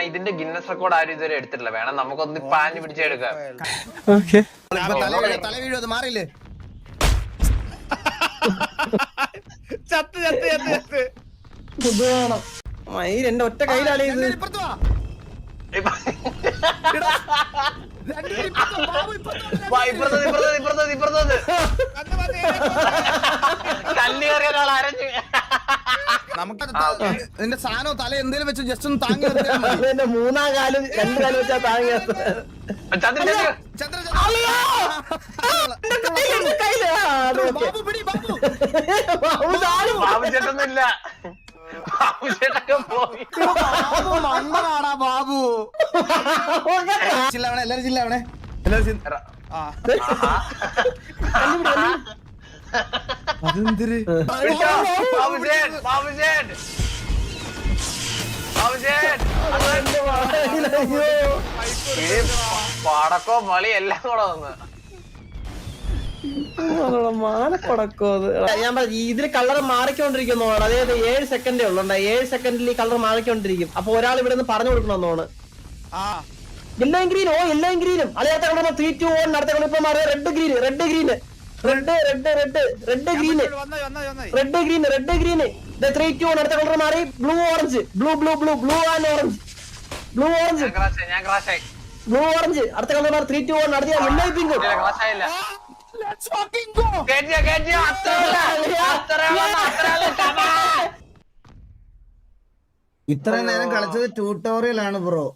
ഇതിന്റെ Guinness record ആരും ഇതുവരെ എടുത്തിട്ടില്ല. വേണം നമുക്കൊന്ന് പാഞ്ഞു പിടിച്ചെടുക്കാം. തല വീഴും മാറിയില്ലേ? എന്റെ ഒറ്റ കയ്യിലാണ് ഇത്. കല്ലേറിയ ഒരാൾ അരഞ്ഞു. നമുക്ക് നിന്റെ സാധനം തല എന്തേലും വെച്ച് ജസ്റ്റ് ഒന്ന് താങ്ങി എന്റെ മൂന്നാം കാലും രണ്ടു കാലം വെച്ചാ താങ്ങി. ബാബുചേട്ടൊന്നുമില്ല. ബാബുചേട്ടൊക്കെ പോയി. മണ്ണാടാ ബാബു. ചില്ലാവണേ, എല്ലാരും ചില്ലാവണേ, എല്ലാരും. അതെന്തിര് പടക്കോ വളി എല്ലാം കൂടെ വന്ന് മാനപ്പടക്കോ. ഞാൻ ഇതില് കളർ മാറിക്കൊണ്ടിരിക്കുന്നു. അതായത് 7 സെക്കൻഡേ ഉള്ളൂ. 7 സെക്കൻഡിൽ ഈ കളർ മാറിക്കൊണ്ടിരിക്കും. അപ്പൊ ഒരാൾ ഇവിടെ നിന്ന് പറഞ്ഞു കൊടുക്കണമെന്നോണ്. എല്ലാം ഗ്രീൻ. ഓ എല്ലാം ഗ്രീനും. അടുത്ത കളർ 3, 2, 1. അടുത്ത കളർ ഇപ്പൊ മാറിയ red green, red green, red red red red green, red green, red green. 3, 2, 1. അടുത്ത കളർ മാറി blue orange, blue blue blue blue and orange, blue orange, blue orange. അടുത്ത കളർ മാറി 3, 2, 1. അടുത്ത യെല്ലോ പിങ്ക്. ഇത്ര നേരം കളിച്ചത് ട്യൂട്ടോറിയൽ ആണ് ബ്രോ.